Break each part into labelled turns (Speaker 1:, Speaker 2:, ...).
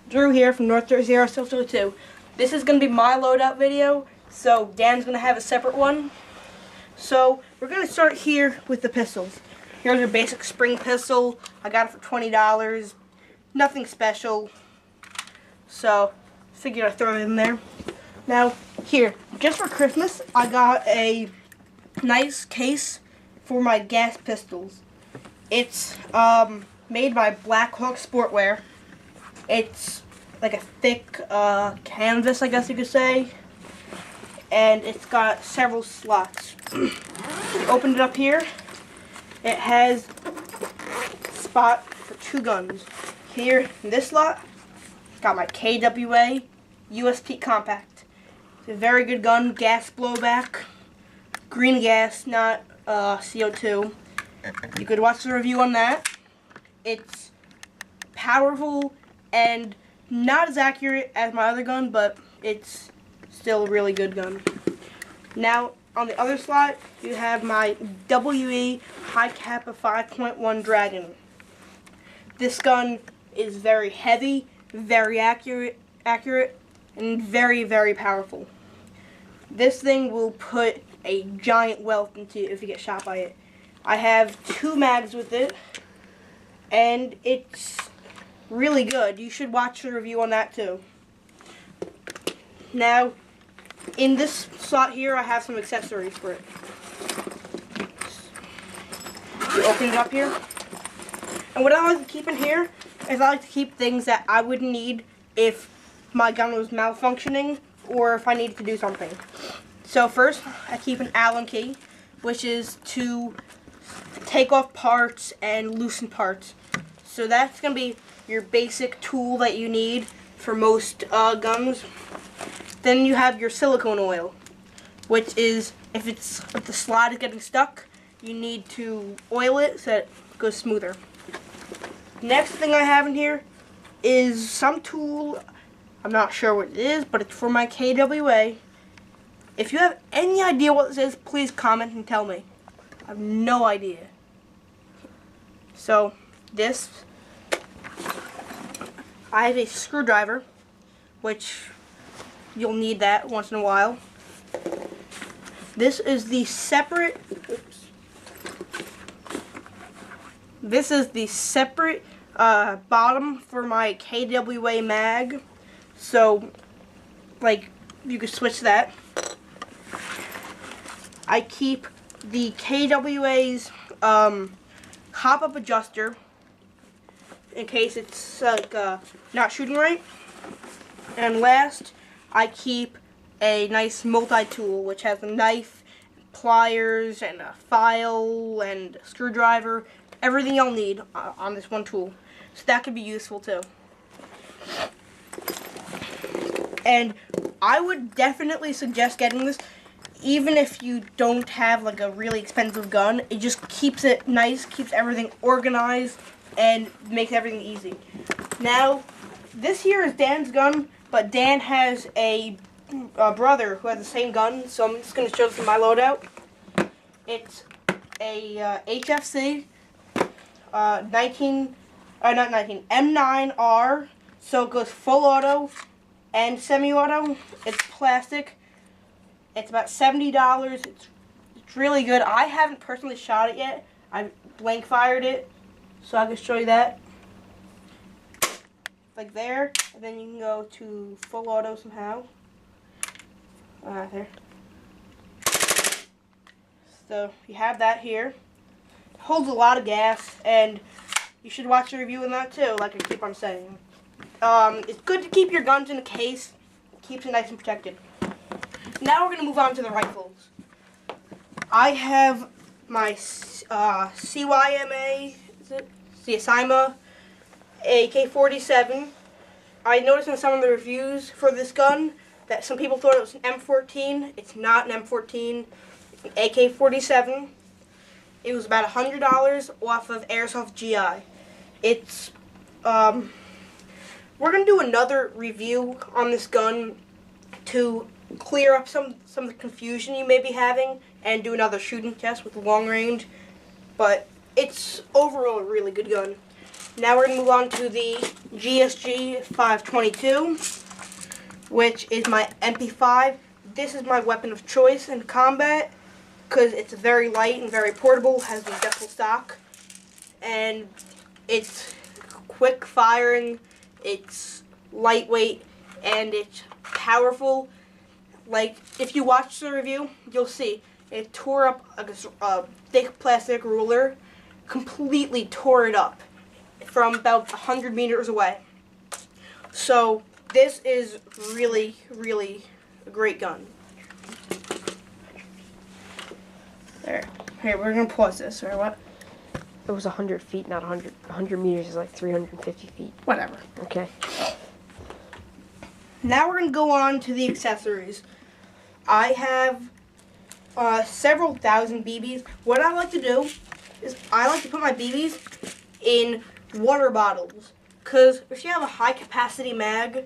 Speaker 1: Drew here from North Jersey Airsoft 2. This is going to be my loadout video, so Dan's going to have a separate one. So we're going to start here with the pistols. Here's your basic spring pistol. I got it for $20. Nothing special. So figured I'd throw it in there. Now here, just for Christmas, I got a nice case for my gas pistols. It's made by Black Hawk Sportwear. It's like a thick canvas, I guess you could say, and it's got several slots. You open it up here, it has a spot for 2 guns. Here in this slot, it's got my KWA USP Compact. It's a very good gun, gas blowback, green gas, not CO2. You could watch the review on that. It's powerful and not as accurate as my other gun, but it's still a really good gun. Now, on the other slot, you have my WE High Kappa 5.1 Dragon. This gun is very heavy, very accurate, and very, very powerful. This thing will put a giant welt into you if you get shot by it. I have 2 mags with it, and it's really good. You should watch the review on that too. Now, in this slot here, I have some accessories for it. You open it up here, and what I like to keep in here is I like to keep things that I would need if my gun was malfunctioning or if I needed to do something. So first, I keep an Allen key, which is to take off parts and loosen parts. So that's going to be your basic tool that you need for most guns. Then you have your silicone oil, which is if the slide is getting stuck, you need to oil it so that it goes smoother. Next thing I have in here is some tool. I'm not sure what it is, but it's for my KWA. If you have any idea what this is, please comment and tell me. I have no idea. So this, I have a screwdriver, which you'll need that once in a while. This is the separate, bottom for my KWA mag. So, like, you could switch that. I keep the KWA's hop-up adjuster in case it's like not shooting right. And last, I keep a nice multi-tool which has a knife, pliers, and a file, and a screwdriver. Everything you'll need on this one tool. So that could be useful too. And I would definitely suggest getting this, even if you don't have like a really expensive gun. It just keeps it nice, keeps everything organized, and makes everything easy. Now, this here is Dan's gun, but Dan has a brother who has the same gun, so I'm just going to show this in my loadout. It's a HFC M9R, so it goes full auto and semi-auto. It's plastic. It's about $70. It's really good. I haven't personally shot it yet. I blank fired it, so I can show you that. Like there, and then you can go to full auto somehow. There. So you have that here. It holds a lot of gas, and you should watch the review on that too, like I keep on saying. It's good to keep your guns in a case. It keeps it nice and protected. Now we're going to move on to the rifles. I have my CYMA, is it? CSIMA AK-47. I noticed in some of the reviews for this gun that some people thought it was an M14. It's not an M14. It's an AK-47. It was about $100 off of Airsoft GI. It's we're gonna do another review on this gun to clear up some of the confusion you may be having, and do another shooting test with long range. But it's overall a really good gun. Now we're going to move on to the GSG 522, which is my MP5. This is my weapon of choice in combat because it's very light and very portable, has adjustable stock, and it's quick firing, it's lightweight, and it's powerful. Like, if you watch the review, you'll see it tore up a thick plastic ruler, completely tore it up from about 100 meters away. So this is really, really a great gun. There. Here, we're gonna pause this, or what?
Speaker 2: It was 100 feet, not 100. 100 meters is like 350 feet.
Speaker 1: Whatever.
Speaker 2: Okay.
Speaker 1: Now we're gonna go on to the accessories. I have several thousand BBs. What I like to do is I like to put my BBs in water bottles, because if you have a high capacity mag,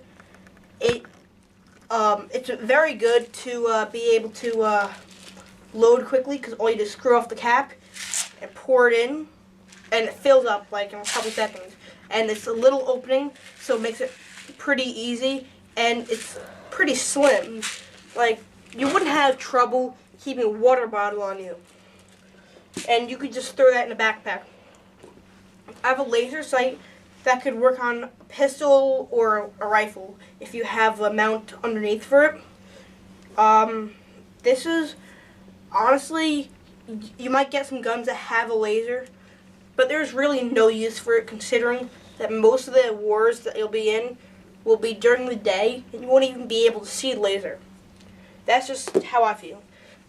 Speaker 1: it's very good to be able to load quickly, because all you do is screw off the cap and pour it in, and it fills up like in a couple seconds. And it's a little opening, so it makes it pretty easy, and it's pretty slim. Like, you wouldn't have trouble keeping a water bottle on you. And you could just throw that in a backpack. I have a laser sight that could work on a pistol or a rifle if you have a mount underneath for it. This is, honestly, you might get some guns that have a laser, but there's really no use for it, considering that most of the wars that you'll be in will be during the day, and you won't even be able to see the laser. That's just how I feel.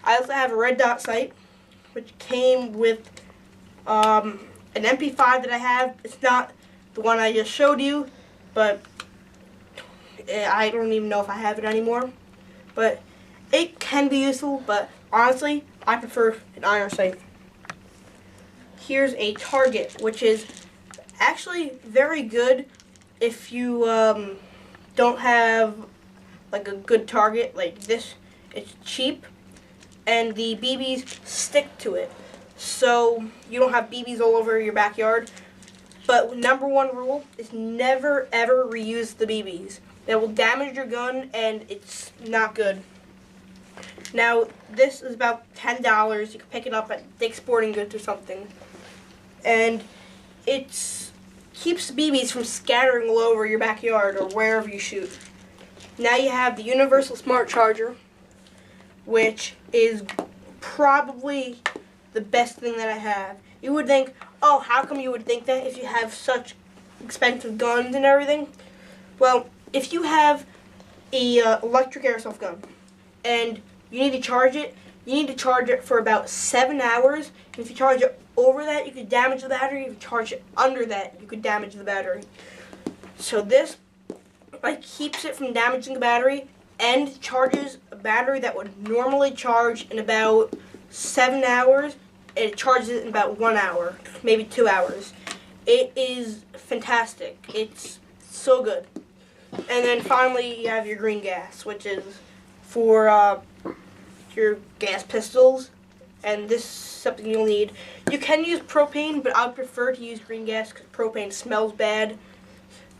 Speaker 1: I also have a red dot sight, which came with an MP5 that I have. It's not the one I just showed you, but I don't even know if I have it anymore. But it can be useful, but honestly, I prefer an iron sight. Here's a target, which is actually very good if you don't have like a good target like this. It's cheap, and the BBs stick to it, so you don't have BBs all over your backyard. But number one rule is never ever reuse the BBs. They will damage your gun, and it's not good. Now, this is about $10. You can pick it up at Dick's Sporting Goods or something, and it keeps the BBs from scattering all over your backyard or wherever you shoot. Now you have the Universal Smart Charger, which is probably the best thing that I have. You would think, oh, how come you would think that if you have such expensive guns and everything? Well, if you have a electric airsoft gun and you need to charge it, you need to charge it for about 7 hours. And if you charge it over that, you could damage the battery. If you charge it under that, you could damage the battery. So this keeps it from damaging the battery, and charges a battery that would normally charge in about 7 hours, and it charges it in about 1 hour, maybe 2 hours. It is fantastic. It's so good. And then finally, you have your green gas, which is for your gas pistols, and this is something you'll need. You can use propane, but I would prefer to use green gas because propane smells bad.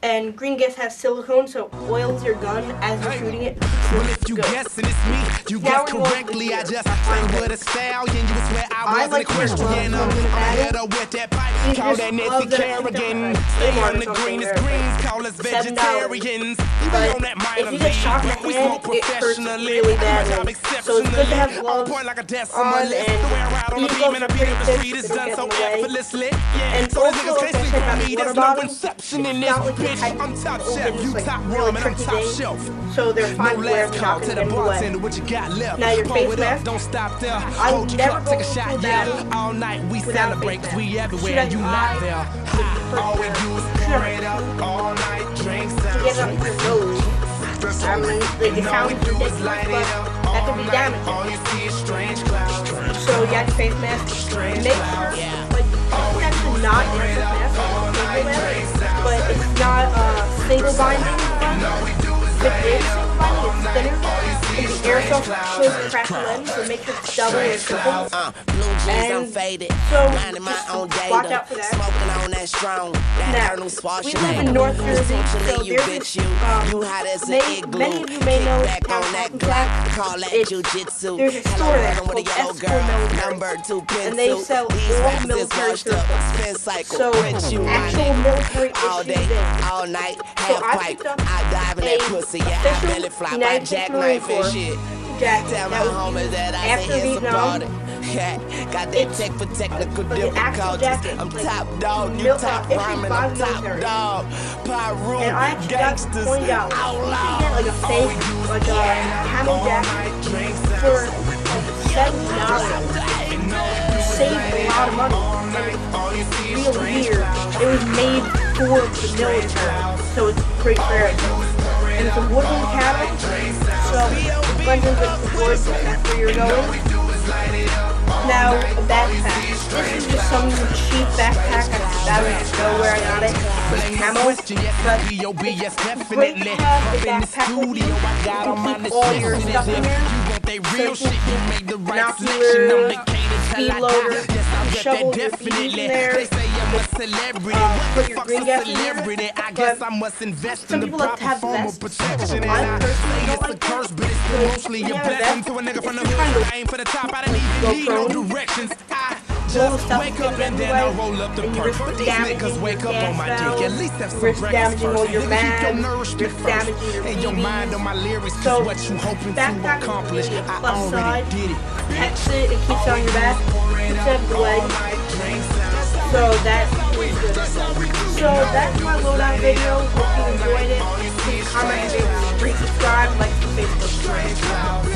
Speaker 1: And green gas has silicone, so it oils your gun as you're shooting it.
Speaker 3: Well, if you guessing it's me, you guess correctly. I just sang with a stallion. You would swear I wasn't a Christian. I'm head up with that pipe. Call that Nancy Kerrigan. Stay on the greenest greens. Call us vegetarians.
Speaker 1: But if you get shot in the head, it hurts really badly. So it's good to have gloves on, and you go for pretty tips that don't get in the way. And also, like I said about water bottles, it's not like the type of open, like, really tricky thing. So they're fine to wear, they're not going to get in the way. Now your face mask, I would never go into a battle without a face mask. Shoot at your eye with the first round. Shoot at to get up your nose. I mean, like, it sounds ridiculous, but that could be damaging. So you have your face mask. Make sure, like, it's actually not airsoft mask, but it's not single binding. If it is single binding, it's thinner. And the Airsoft could crack the lens, so make sure it's double or triple. And so just watch out for that. Now, we live in North Jersey, so there's this, many of you may know it's there's a store there called Military, and they sell all military surplus. So actual military issues in. So I picked up a official United States Marine Corps jacket that was used after Vietnam. It's an actual jacket,
Speaker 3: I'm
Speaker 1: like,
Speaker 3: top dog, you top ramen, I'm top dog.
Speaker 1: And I actually got $20. You can get like a fake, like a camel jacket for like $7. You save a lot of money. And it's real weird. It was made for the military, so it's great for everything. And it's a woodland cabin, so it blends into the woods, that's where you're going. Now, a backpack. This is just some cheap backpack. I don't even know where I got it. It's camo, but it's great to have a backpack with you. You can keep all your stuff in there. So you can keep binoculars, speed loader, shovel your bees in there, put your green gas in there. But some people like to have vests. I personally don't like that. So when you have a vest, it's kind of go prone. Little stuff can get in the way, and you risk damaging your gas valves, risk damaging all your mags, risk damaging your BBs. So, backpack is the plus side, protects it, it keeps it on your back, keeps it out of the leg, so that is good. So that's my loadout video, hope you enjoyed it. Please comment, rate, subscribe, like the Facebook page.